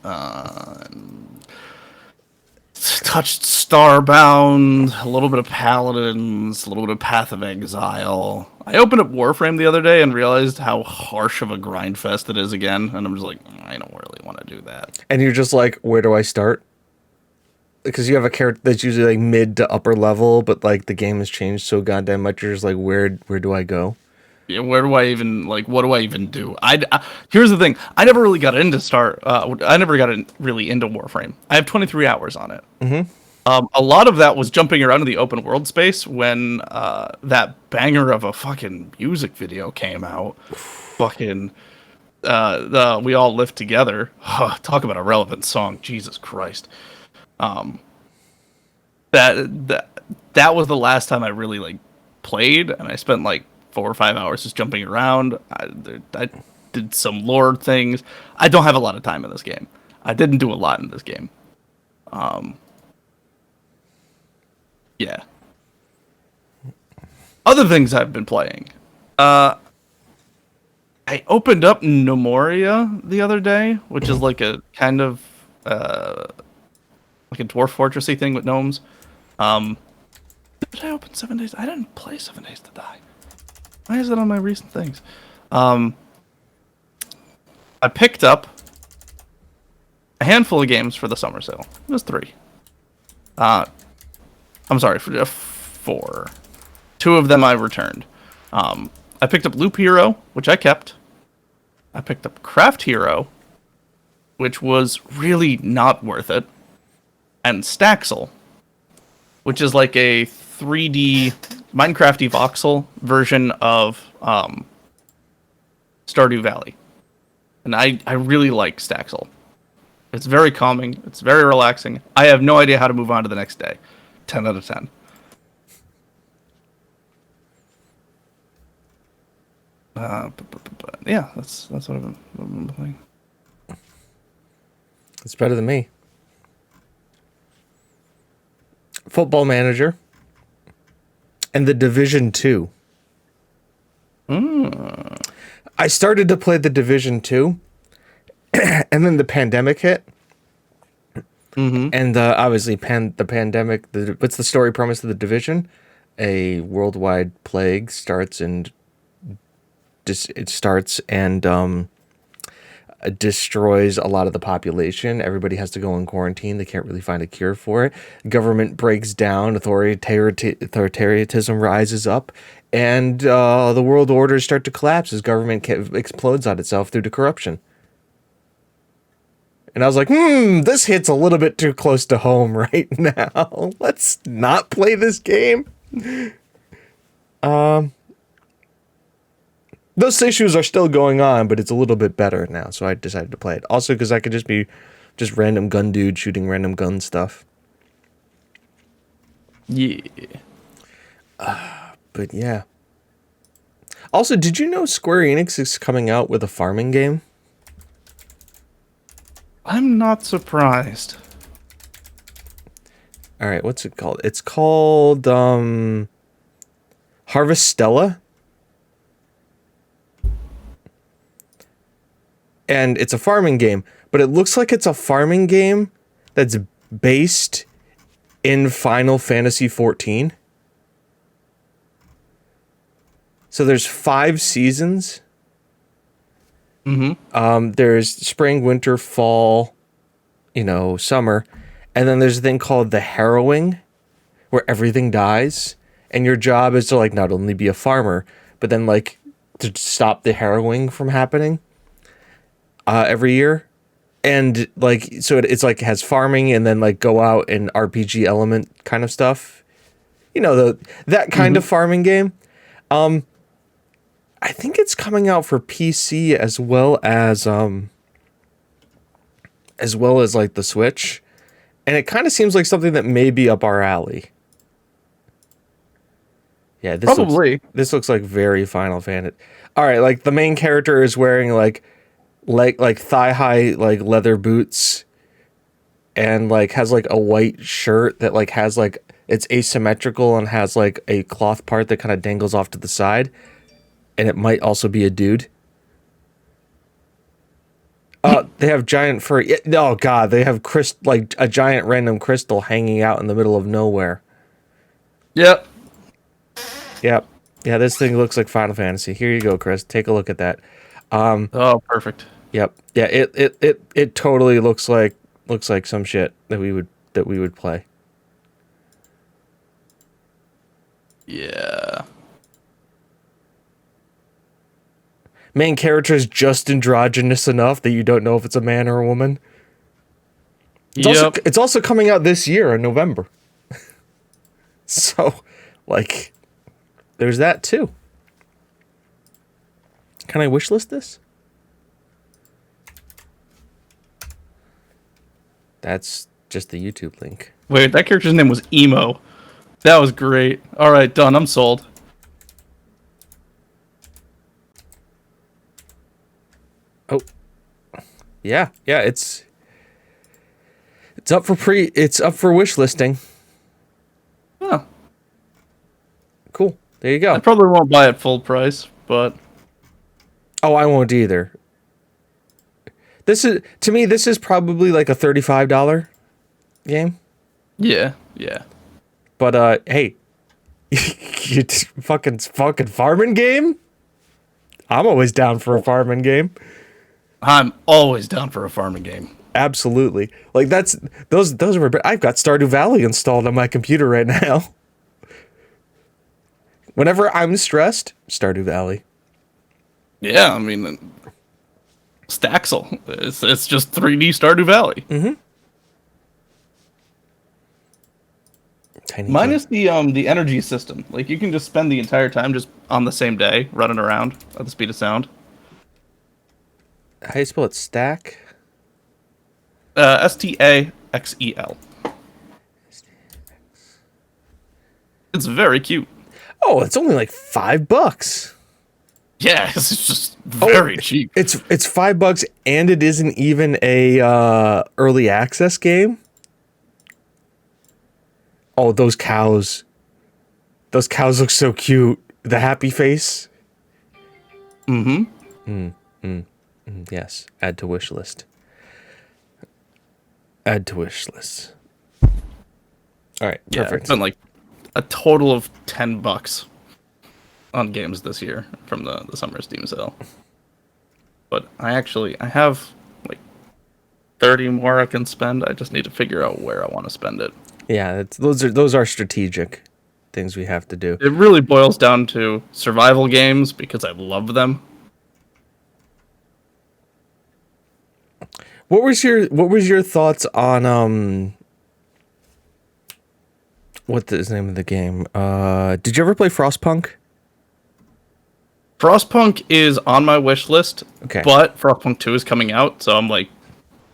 C: Touched Starbound, a little bit of Paladins, a little bit of Path of Exile. I opened up Warframe the other day and realized how harsh of a grind fest it is again, and I'm just like, I don't really want to do that.
A: And you're just like, where do I start? Because you have a character that's usually like mid to upper level, but like the game has changed so goddamn much. You're just like, where do I go?
C: Yeah, where do I even what do I even do? Here's the thing: I never really got into really into Warframe. I have 23 hours on it.
A: Mm-hmm.
C: A lot of that was jumping around in the open world space when that banger of a fucking music video came out. Fucking We All Live Together. Talk about a relevant song, Jesus Christ. That was the last time I really like played, and I spent like 4 or 5 hours just jumping around. I did some lore things. I don't have a lot of time in this game. I didn't do a lot in this game. Yeah. Other things I've been playing. I opened up Nomoria the other day, which is like a kind of like a dwarf fortressy thing with gnomes. Did I open 7 Days? I didn't play 7 Days to Die. Why is it on my recent things? I picked up a handful of games for the summer sale. It was 3. I'm sorry, for 4. 2 of them I returned. I picked up Loop Hero, which I kept. I picked up Craft Hero, which was really not worth it. And Staxel, which is like a 3D Minecrafty voxel version of Stardew Valley. And I really like Staxel. It's very calming. It's very relaxing. I have no idea how to move on to the next day. 10 out of 10. Yeah, that's what I've been playing.
A: It's better than me. Football Manager. And The Division 2. I started to play The Division 2. And then the pandemic hit. Mm-hmm. And obviously the pandemic, what's the story premise of The Division? A worldwide plague starts and destroys a lot of the population. Everybody has to go in quarantine. They can't really find a cure for it. Government breaks down. Authoritarianism rises up. And the world orders start to collapse as government explodes on itself due to corruption. And I was like, this hits a little bit too close to home right now. Let's not play this game. Those issues are still going on, but it's a little bit better now, so I decided to play it. Also, because I could just be random gun dude shooting random gun stuff.
C: Yeah.
A: But yeah. Also, did you know Square Enix is coming out with a farming game?
C: I'm not surprised.
A: All right, what's it called? It's called Harvestella. And it's a farming game, but it looks like it's a farming game that's based in Final Fantasy XIV. So there's 5 seasons. Mm-hmm. There's spring, winter, fall, summer. And then there's a thing called the harrowing, where everything dies. And your job is to, not only be a farmer, but then, to stop the harrowing from happening every year. And, so it's, has farming and then, go out and RPG element kind of stuff. That kind of farming game. I think it's coming out for PC as well as the Switch, and it kind of seems like something that may be up our alley. Yeah, this looks like very Final Fantasy. All right, the main character is wearing like thigh high leather boots, and has a white shirt that has it's asymmetrical and has a cloth part that kind of dangles off to the side. And it might also be a dude. They have giant furry. Oh god, they have a giant random crystal hanging out in the middle of nowhere.
C: Yep.
A: Yeah, this thing looks like Final Fantasy. Here you go, Chris. Take a look at that.
C: Oh, perfect.
A: Yep. Yeah, it totally looks like some shit that we would play.
C: Yeah.
A: Main character is just androgynous enough that you don't know if it's a man or a woman. It's also coming out this year in November. So, there's that too. Can I wishlist this? That's just the YouTube link.
C: Wait, that character's name was Emo. That was great. All right, done. I'm sold.
A: Oh, yeah, it's up for wish listing.
C: Huh.
A: Cool. There you go.
C: I probably won't buy it full price, but
A: I won't either. This is probably a $35 game.
C: Yeah.
A: But hey, you fucking farming game? I'm always down for a farming game.
C: I'm always down for a farming game.
A: Absolutely. Like that's those were. I've got Stardew Valley installed on my computer right now. Whenever I'm stressed, Stardew Valley.
C: Yeah, I mean, Staxel. It's just 3D Stardew Valley.
A: Tiny King.
C: Minus the energy system. Like you can just spend the entire time just on the same day running around at the speed of sound.
A: How do you spell it? Stack.
C: Staxel. It's very cute.
A: Oh, it's only like $5.
C: Yeah, it's just very cheap.
A: It's $5 and it isn't even a early access game. Oh, those cows. Those cows look so cute. The happy face. Yes. Add to wish list. Add to wish list. All right.
C: Yeah,
A: Perfect.
C: it's been like a total of $10 on games this year from the summer Steam sale. But I have like 30 more I can spend. I just need to figure out where I want to spend it.
A: Yeah, those are strategic things we have to do.
C: It really boils down to survival games because I love them.
A: What was your thoughts on what is the name of the game? Did you ever play Frostpunk?
C: Frostpunk is on my wish list,
A: Okay.
C: but Frostpunk 2 is coming out, so I'm like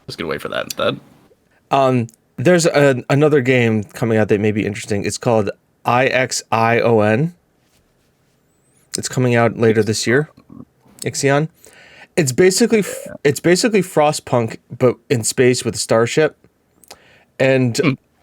C: just gonna wait for that instead.
A: There's another game coming out that may be interesting. It's called IXION. It's coming out later this year. Ixion. It's basically Frostpunk, but in space with a starship. And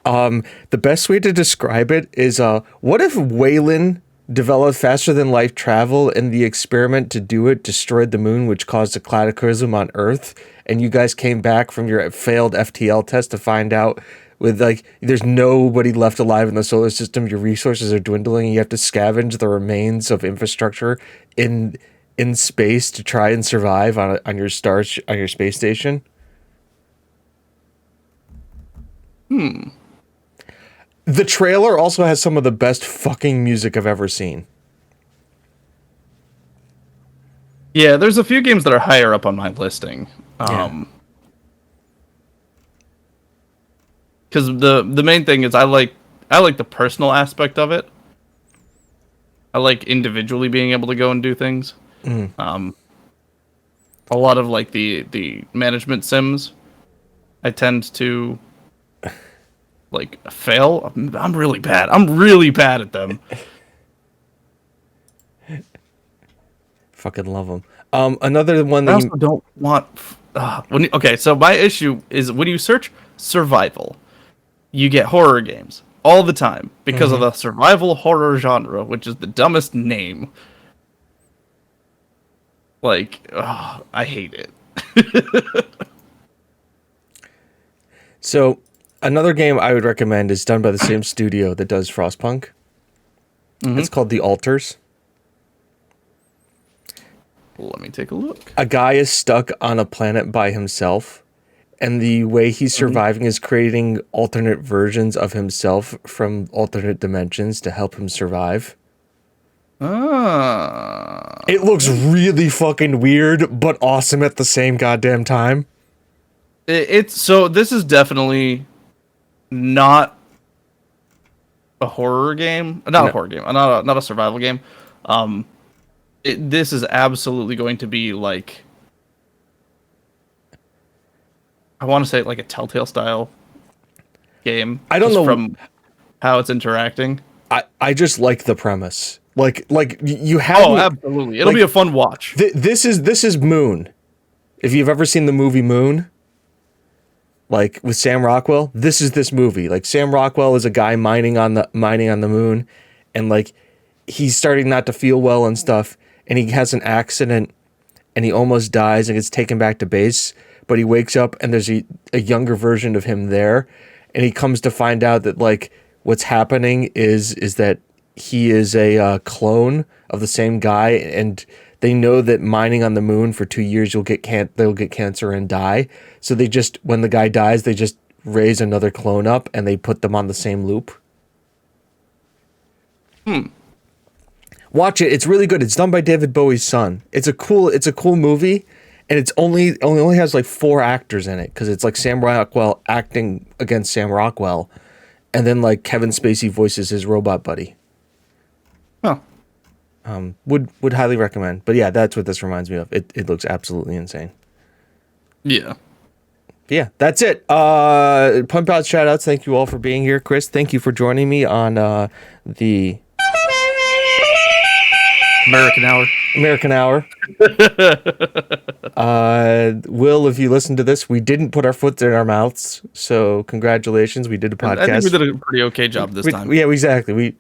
A: the best way to describe it is, what if Wayland developed faster than light travel, and the experiment to do it destroyed the moon, which caused a cataclysm on Earth, and you guys came back from your failed FTL test to find out with like there's nobody left alive in the solar system, your resources are dwindling, and you have to scavenge the remains of infrastructure in space to try and survive on your space station. The trailer also has some of the best fucking music I've ever seen.
C: Yeah, there's a few games that are higher up on my listing. Because the main thing is I like the personal aspect of it. I like individually being able to go and do things. A lot of like the management sims, I tend to like fail. I'm really bad. I'm really bad at them.
A: Fucking love them. Another one
C: I
A: that
C: also don't want. Okay, so my issue is when you search survival, you get horror games all the time because of the survival horror genre, which is the dumbest name. Like, I hate it.
A: So another game I would recommend is done by the same studio that does Frostpunk. It's called The Altars.
C: Let me take a look.
A: A guy is stuck on a planet by himself, and the way he's surviving is creating alternate versions of himself from alternate dimensions to help him survive. It looks really fucking weird, but awesome at the same goddamn time.
C: So this is definitely not a horror game. Not a horror game. Not a survival game. This is absolutely going to be like, I want to say like a Telltale style game.
A: I don't know
C: from how it's interacting.
A: I just like the premise. Like you have.
C: Oh, absolutely! It'll be a fun watch.
A: This is Moon. If you've ever seen the movie Moon, like with Sam Rockwell, this is this movie. Like Sam Rockwell is a guy mining on the moon, and like he's starting not to feel well and stuff, and he has an accident, and he almost dies and gets taken back to base. But he wakes up and there's a younger version of him there, and he comes to find out that like what's happening is that he is a clone of the same guy, and they know that mining on the moon for 2 years they'll get cancer and die. So they just, when the guy dies, they just raise another clone up and they put them on the same loop. Watch it. It's really good. It's done by David Bowie's son. It's a cool movie, and it's only has like 4 actors in it because it's like Sam Rockwell acting against Sam Rockwell, and then like Kevin Spacey voices his robot buddy.
C: Huh.
A: Would highly recommend. But yeah, that's what this reminds me of. It looks absolutely insane.
C: Yeah.
A: Yeah, that's it. Pump out shout outs. Thank you all for being here. Chris, thank you for joining me on the American Hour. Will, if you listen to this, we didn't put our foot in our mouths, so congratulations. We did a podcast.
C: I think we did a pretty okay job this time.
A: Yeah, exactly.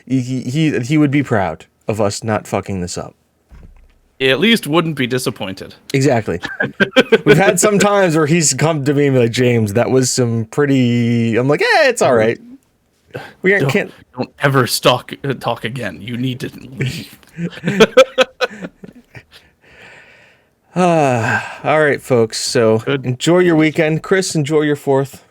A: He would be proud of us not fucking this up.
C: He at least wouldn't be disappointed.
A: Exactly. We've had some times where he's come to me and be like, James, that was some pretty... I'm like, it's all right. Can't...
C: Don't ever talk again. You need to leave.
A: All right, folks. So enjoy your weekend. Chris, enjoy your 4th.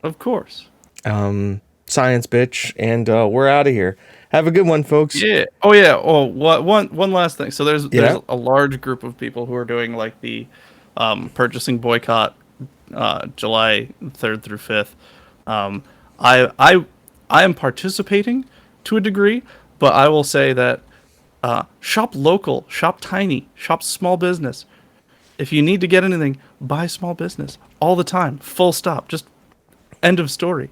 C: Of course.
A: Science bitch. And we're out of here. Have a good one, folks.
C: Yeah. Oh, yeah. Oh, one last thing. So there's a large group of people who are doing like the purchasing boycott July 3rd through 5th. I am participating to a degree, but I will say that shop local, shop tiny, shop small business. If you need to get anything, buy small business all the time. Full stop. Just end of story.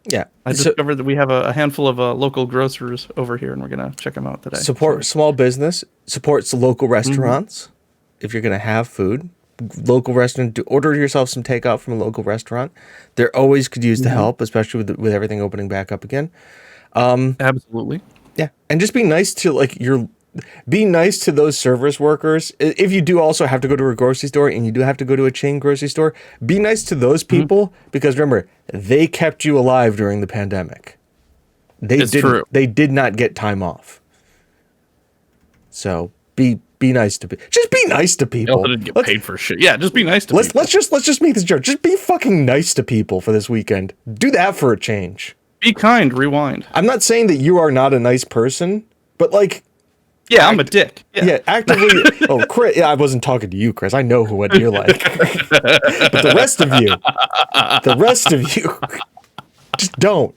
A: Yeah.
C: I discovered that we have a handful of local grocers over here, and we're going to check them out today.
A: Support small business. Supports local restaurants. If you're going to have food. Local restaurant. Order yourself some takeout from a local restaurant. They always could use the help, especially with everything opening back up again.
C: Absolutely.
A: Yeah. And just be nice to be nice to those service workers. If you do also have to go to a grocery store and you do have to go to a chain grocery store, be nice to those people because remember, they kept you alive during the pandemic. They did not get time off. So be nice to people. Just be nice to people.
C: They didn't get paid for shit. Yeah, just be nice to people.
A: Let's just make this joke. Just be fucking nice to people for this weekend. Do that for a change.
C: Be kind, rewind.
A: I'm not saying that you are not a nice person, but like
C: yeah, I'm a dick.
A: Yeah, actively. Oh, Chris. Yeah, I wasn't talking to you, Chris. I know what you're like. But the rest of you, just don't.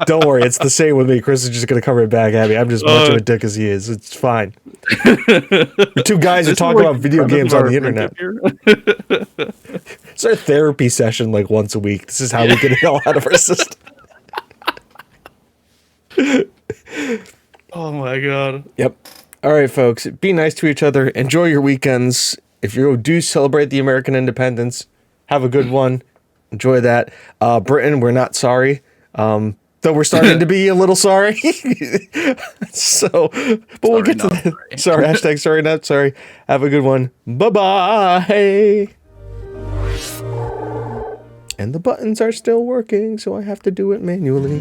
A: Don't worry. It's the same with me. Chris is just going to cover it back at me. I'm just much of a dick as he is. It's fine. We're 2 guys who talk about video games on the internet. It's our therapy session like once a week. This is how we get it all out of our system.
C: Oh my god.
A: Yep. All right, folks. Be nice to each other. Enjoy your weekends. If you do celebrate the American independence, have a good one. Enjoy that. Britain, we're not sorry. Though we're starting to be a little sorry. We'll get to that. Sorry. Hashtag sorry, not sorry. Have a good one. Bye-bye. And the buttons are still working, so I have to do it manually.